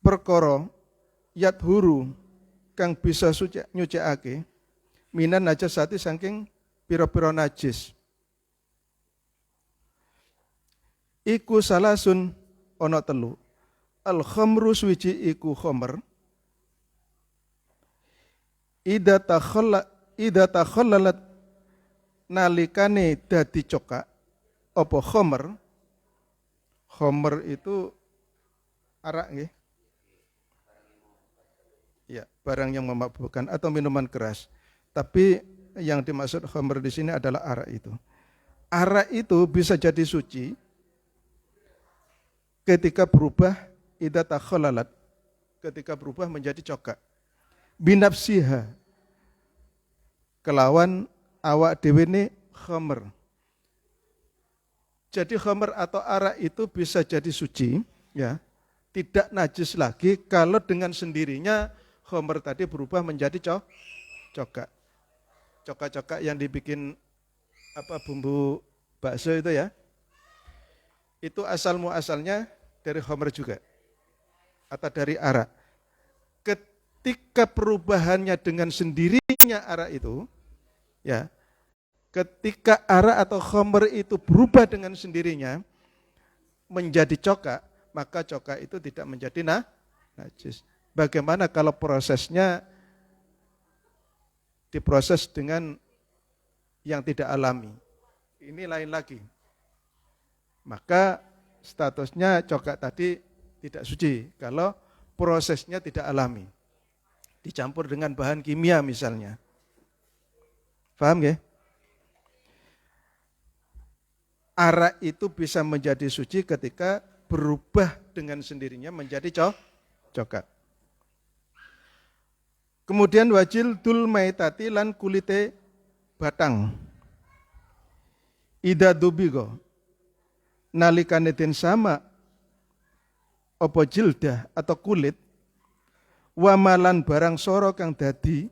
perkara yathuru kang bisa nyucikake minan najasati saking pira-pira najis. Iku salasun ana telu. Al khamru suci iku khamr. Ida takhallalat nalikane dadi cokak apa khamr. Khamr itu arak nggih. Ya, barang yang memabukkan atau minuman keras. Tapi yang dimaksud khamr di sini adalah arak itu. Arak itu bisa jadi suci ketika berubah idza takhallalat, ketika berubah menjadi cokak. Binafsiha kelawan awak dhewe ne khamr. Jadi khamr atau arak itu bisa jadi suci, ya. Tidak najis lagi kalau dengan sendirinya khamr tadi berubah menjadi cokak. Cokak-cokak yang dibikin bumbu bakso itu ya. Itu asal muasalnya dari khamr juga. Atau dari arak. Ketika perubahannya dengan sendirinya arak itu, ya. Ketika arak atau khamr itu berubah dengan sendirinya menjadi cokak, maka cokak itu tidak menjadi najis. Bagaimana kalau prosesnya diproses dengan yang tidak alami? Ini lain lagi. Maka statusnya cokak tadi tidak suci kalau prosesnya tidak alami. Dicampur dengan bahan kimia misalnya. Paham ya? Arak itu bisa menjadi suci ketika berubah dengan sendirinya menjadi cokak. Kemudian wajil dul maitati lan kulite batang. Ida dubigo nalikane den sama apa jildah atau kulit wamalan barang soro kang dadi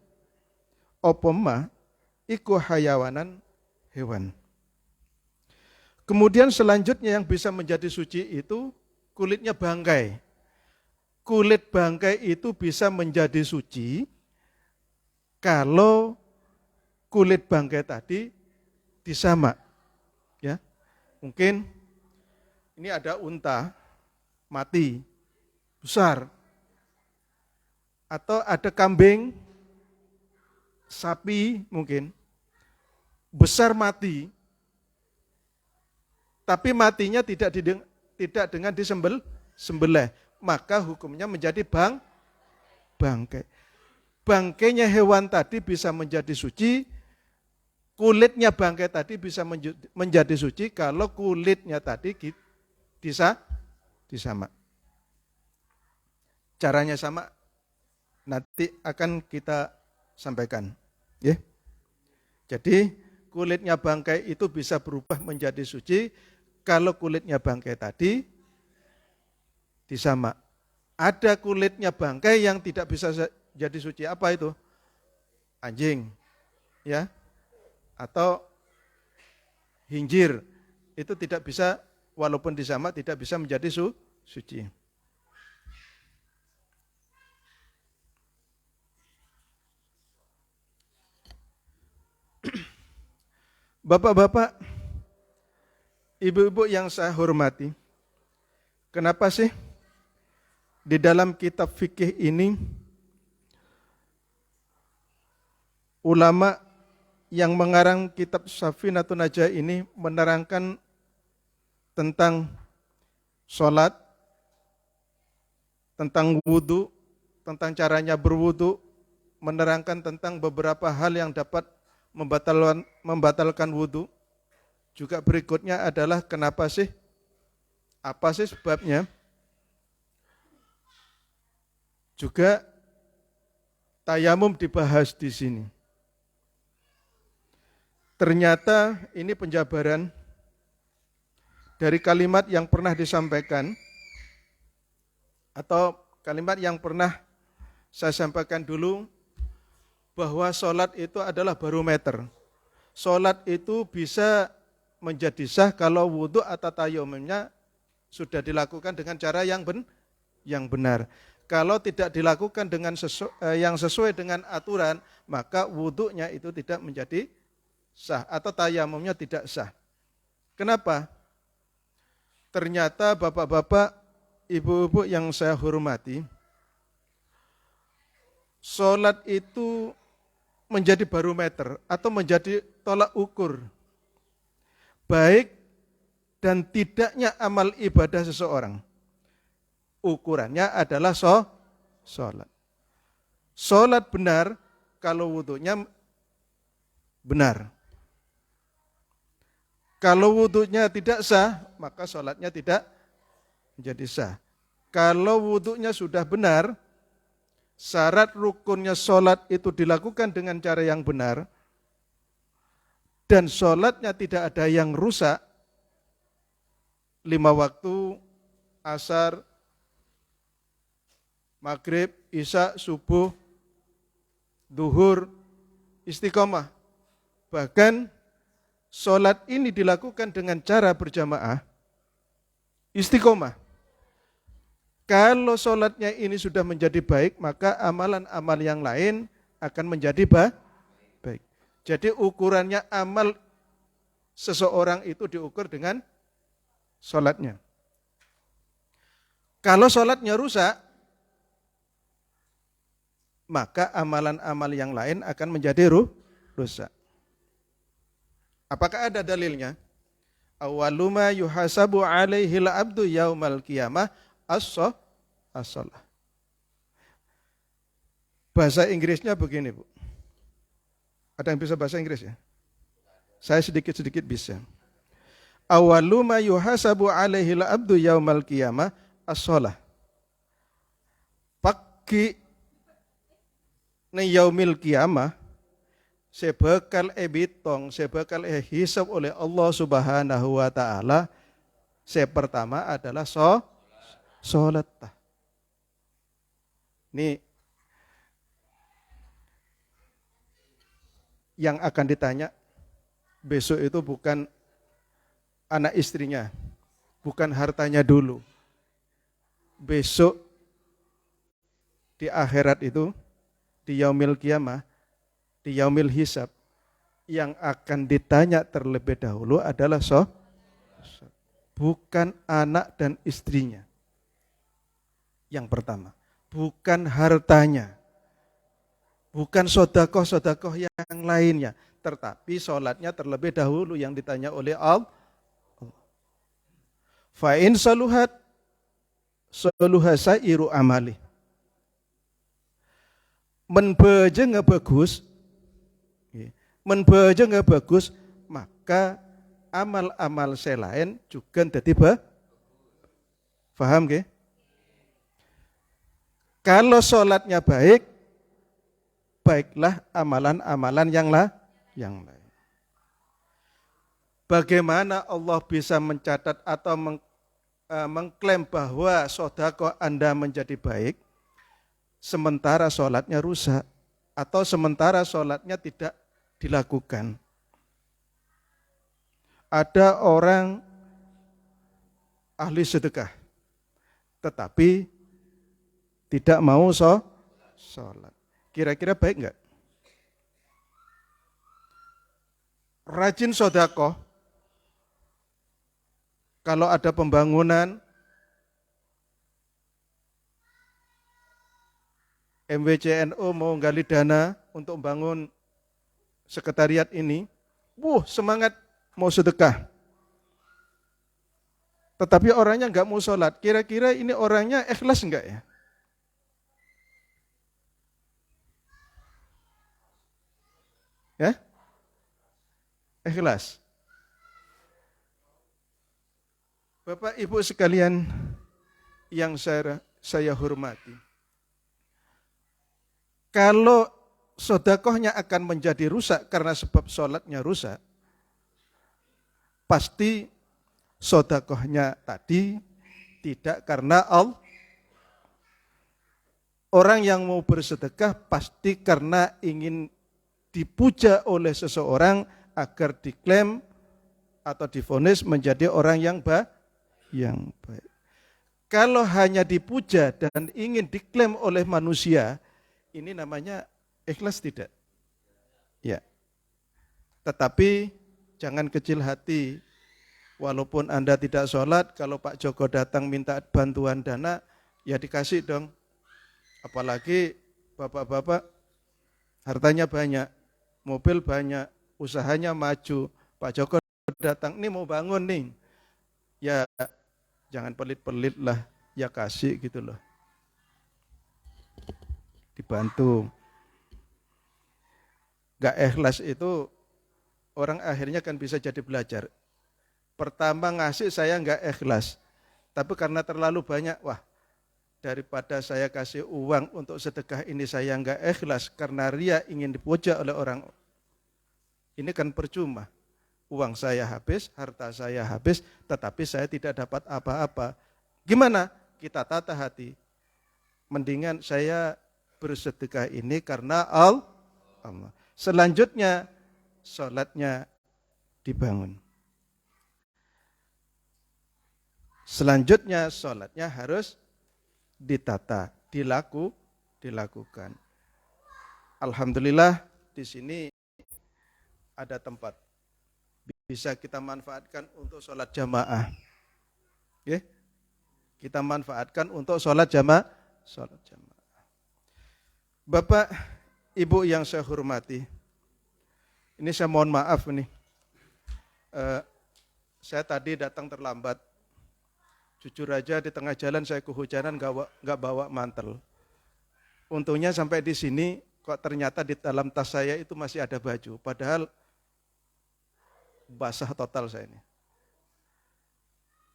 apa ma iku hayawanan hewan. Kemudian selanjutnya yang bisa menjadi suci itu kulitnya bangkai. Kulit bangkai itu bisa menjadi suci kalau kulit bangkai tadi disamak. Ya. Mungkin ini ada unta mati besar. Atau ada kambing, sapi mungkin besar mati. Tapi matinya tidak dengan disembelih, maka hukumnya menjadi bangkai. Bangkainya hewan tadi bisa menjadi suci, kulitnya bangkai tadi bisa menjadi suci kalau kulitnya tadi disamak. Caranya sama, nanti akan kita sampaikan. Ya. Jadi kulitnya bangkai itu bisa berubah menjadi suci kalau kulitnya bangkai tadi disamak. Ada kulitnya bangkai yang tidak bisa jadi suci. Apa itu? Anjing, ya, atau hinjir, itu tidak bisa, walaupun disamak tidak bisa menjadi suci. Bapak-bapak, ibu-ibu yang saya hormati, kenapa sih di dalam kitab fikih ini ulama yang mengarang kitab Safinatun Najah ini menerangkan tentang sholat, tentang wudu, tentang caranya berwudu, menerangkan tentang beberapa hal yang dapat membatalkan wudu. Juga berikutnya adalah kenapa sih, apa sih sebabnya. Juga tayamum dibahas di sini. Ternyata ini penjabaran dari kalimat yang pernah disampaikan atau kalimat yang pernah saya sampaikan dulu, bahwa sholat itu adalah barometer. Sholat itu bisa menjadi sah kalau wudhu atau tayamumnya sudah dilakukan dengan cara yang benar. Kalau tidak dilakukan dengan yang sesuai dengan aturan, maka wudhunya itu tidak menjadi sah atau tayamumnya tidak sah. Kenapa? Ternyata bapak-bapak, ibu-ibu yang saya hormati, sholat itu menjadi barometer atau menjadi tolak ukur baik dan tidaknya amal ibadah seseorang. Ukurannya adalah sholat. Sholat benar kalau wudhunya benar. Kalau wudhunya tidak sah, maka sholatnya tidak menjadi sah. Kalau wudhunya sudah benar, syarat rukunnya sholat itu dilakukan dengan cara yang benar, dan sholatnya tidak ada yang rusak, 5 waktu, asar, maghrib, isya, subuh, duhur, istiqomah. Bahkan sholat ini dilakukan dengan cara berjamaah, istiqomah. Kalau sholatnya ini sudah menjadi baik, maka amalan-amal yang lain akan menjadi baik. Jadi ukurannya amal seseorang itu diukur dengan sholatnya. Kalau sholatnya rusak, maka amalan-amal yang lain akan menjadi rusak. Apakah ada dalilnya? Awwaluma yuhasabu alaihil abdu yaumal qiyamah as-shalah. Bahasa Inggrisnya begini, Bu. Ada yang bisa bahasa Inggris ya? Saya sedikit-sedikit bisa. Awwaluma yuhasabu alaihil abdu yaumal qiyamah as-shalah. Pagi ni yaumil qiyamah sebekal ebitong, sebekal hisab oleh Allah Subhanahu wa taala. Pertama adalah sholat. Ini yang akan ditanya besok itu bukan anak istrinya, bukan hartanya dulu. Besok di akhirat itu, di yaumil qiyamah, di yaumil hisab, yang akan ditanya terlebih dahulu adalah bukan anak dan istrinya. Yang pertama, bukan hartanya, bukan sodakoh-sodakoh yang lainnya, tetapi sholatnya terlebih dahulu yang ditanya oleh Allah. Fa'in saluhat saluhasairu amali. Menbeja nggak bagus, maka amal-amal selain juga jadi paham ke? Kalau sholatnya baik, baiklah amalan-amalan yang lain. Bagaimana Allah bisa mencatat atau mengklaim bahwa sedekah Anda menjadi baik, sementara sholatnya rusak, atau sementara sholatnya tidak dilakukan? Ada orang ahli sedekah, tetapi tidak mau sholat. Kira-kira baik enggak? Rajin sodakoh, kalau ada pembangunan, MWCNO mau gali dana untuk membangun sekretariat ini, semangat mau sedekah. Tetapi orangnya enggak mau sholat, kira-kira ini orangnya ikhlas enggak ya? Ya? Ikhlas. Bapak Ibu sekalian yang saya hormati, kalau sodakohnya akan menjadi rusak karena sebab sholatnya rusak, pasti sodakohnya tadi tidak karena Allah. Orang yang mau bersedekah pasti karena ingin dipuja oleh seseorang agar diklaim atau divonis menjadi orang yang baik. Kalau hanya dipuja dan ingin diklaim oleh manusia, ini namanya ikhlas tidak? Ya. Tetapi jangan kecil hati. Walaupun Anda tidak sholat, kalau Pak Joko datang minta bantuan dana, ya dikasih dong. Apalagi bapak-bapak hartanya banyak, mobil banyak, usahanya maju. Pak Joko datang, nih mau bangun nih. Ya jangan pelit-pelit lah, ya kasih gitu loh. Dibantu. Gak ikhlas itu orang akhirnya kan bisa jadi belajar. Pertama ngasih saya gak ikhlas, tapi karena terlalu banyak, daripada saya kasih uang untuk sedekah ini saya gak ikhlas karena ria ingin dipuja oleh orang. Ini kan percuma. Uang saya habis, harta saya habis, tetapi saya tidak dapat apa-apa. Gimana? Kita tata hati. Mendingan saya bersedekah ini karena Allah. Selanjutnya, sholatnya dibangun. Selanjutnya, sholatnya harus ditata, dilakukan. Alhamdulillah di sini ada tempat. Bisa kita manfaatkan untuk sholat jamaah. Ya? Kita manfaatkan untuk sholat jamaah. Bapak, Ibu yang saya hormati, ini saya mohon maaf nih. Saya tadi datang terlambat. Jujur aja di tengah jalan saya kehujanan nggak bawa mantel. Untungnya sampai di sini kok ternyata di dalam tas saya itu masih ada baju. Padahal basah total saya ini.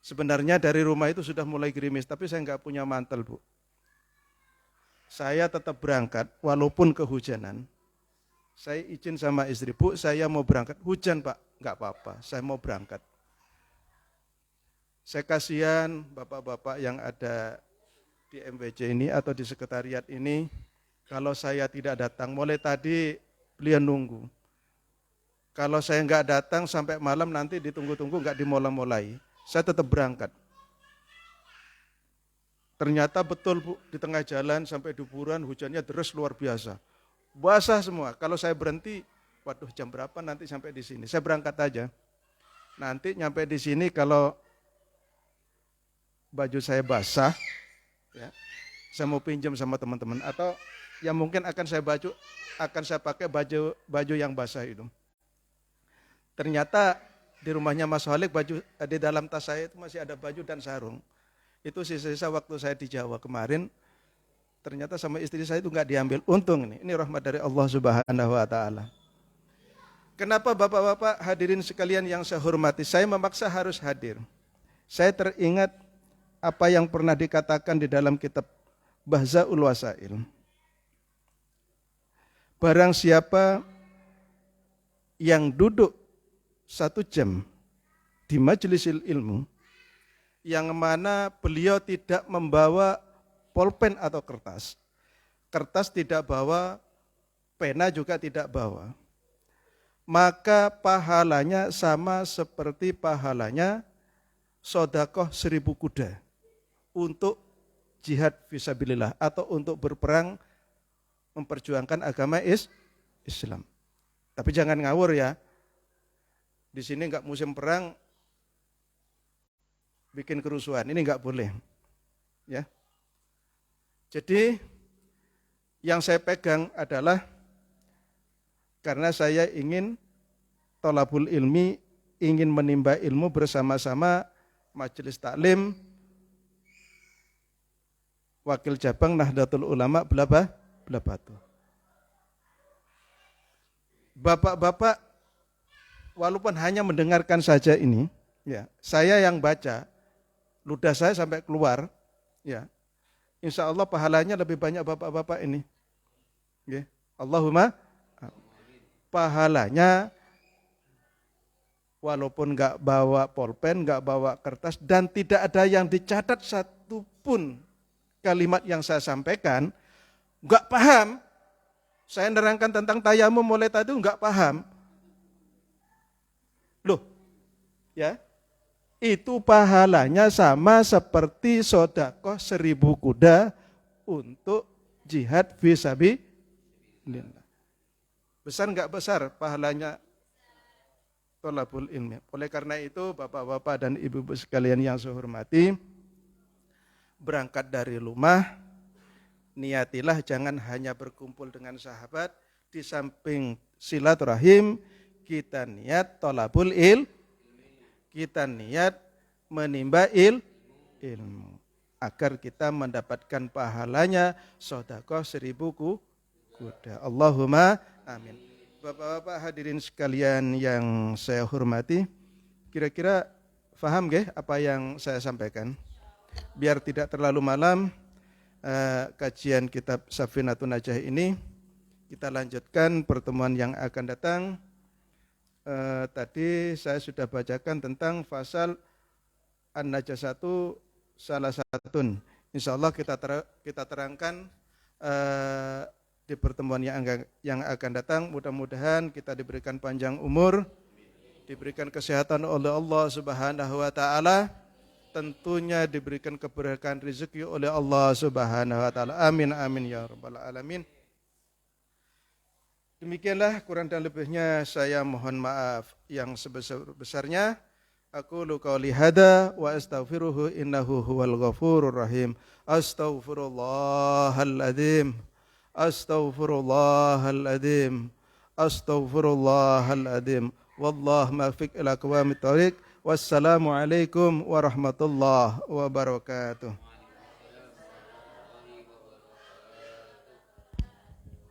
Sebenarnya dari rumah itu sudah mulai gerimis, tapi saya nggak punya mantel, Bu. Saya tetap berangkat walaupun kehujanan. Saya izin sama istri, Bu, saya mau berangkat. Hujan, Pak, nggak apa-apa, saya mau berangkat. Saya kasihan bapak-bapak yang ada di MWC ini atau di sekretariat ini, kalau saya tidak datang, mulai tadi beliau nunggu. Kalau saya nggak datang sampai malam nanti ditunggu-tunggu nggak dimulai-mulai. Saya tetap berangkat. Ternyata betul, Bu, di tengah jalan sampai Duburan hujannya deras luar biasa. Basah semua. Kalau saya berhenti, waduh jam berapa nanti sampai di sini. Saya berangkat aja. Nanti nyampe di sini kalau baju saya basah, ya, saya mau pinjam sama teman-teman atau yang mungkin akan saya pakai baju yang basah itu. Ternyata di rumahnya Mas Holik di dalam tas saya itu masih ada baju dan sarung. Itu sisa-sisa waktu saya di Jawa kemarin. Ternyata sama istri saya itu nggak diambil. Untung ini rahmat dari Allah Subhanahu wa taala. Kenapa Bapak-bapak hadirin sekalian yang saya hormati, saya memaksa harus hadir. Saya teringat apa yang pernah dikatakan di dalam kitab Bahzaul Wasail. Barang siapa yang duduk 1 jam di majelis ilmu, yang mana beliau tidak membawa pulpen atau kertas tidak bawa, pena juga tidak bawa. maka pahalanya sama seperti pahalanya sodakoh 1000 kuda untuk jihad fisabilillah atau untuk berperang memperjuangkan agama Islam. Tapi jangan ngawur ya. Di sini enggak musim perang bikin kerusuhan, ini enggak boleh. Ya. Jadi yang saya pegang adalah karena saya ingin thalabul ilmi, ingin menimba ilmu bersama-sama Majelis Taklim, Wakil Cabang Nahdlatul Ulama Blabatu. Bapak-bapak, walaupun hanya mendengarkan saja ini, ya, saya yang baca, ludah saya sampai keluar, ya, insya Allah pahalanya lebih banyak bapak-bapak ini. Ya, Allahumma pahalanya walaupun enggak bawa pulpen, enggak bawa kertas, dan tidak ada yang dicatat satupun kalimat yang saya sampaikan, enggak paham. Saya nerangkan tentang tayamum mulai tadi enggak paham. Loh, ya, itu pahalanya sama seperti sedekah 1000 kuda untuk jihad fisabilillah. Besar enggak besar pahalanya thalabul ilmi. Oleh karena itu bapak-bapak dan ibu-ibu sekalian yang saya hormati, berangkat dari rumah, niatilah jangan hanya berkumpul dengan sahabat, di samping silaturahim, kita niat thalabul ilmi, kita niat menimba ilmu, agar kita mendapatkan pahalanya sedekah 1000 kuda. Allahumma amin. Bapak-bapak hadirin sekalian yang saya hormati, kira-kira paham nggih apa yang saya sampaikan? Biar tidak terlalu malam, kajian kitab Safinatun Najah ini kita lanjutkan pertemuan yang akan datang. Tadi saya sudah bacakan tentang fasal An-Najasatu salah satun. Insyaallah kita terangkan di pertemuan yang akan datang. Mudah-mudahan kita diberikan panjang umur, diberikan kesehatan oleh Allah Subhanahu wa taala, tentunya diberikan keberkahan rezeki oleh Allah Subhanahu wa taala. Amin amin ya rabbal alamin. Demikianlah, kurang dan lebihnya saya mohon maaf yang sebesar-besarnya. Aku qauli hada wa astaghfiruhu innahu huwal ghafurur rahim. Astaghfirullahaladzim. Astaghfirullahaladzim. Astaghfirullahaladzim. Wallahu muwaffiq ila aqwamit thoriq. Wassalamualaikum warahmatullahi wabarakatuh.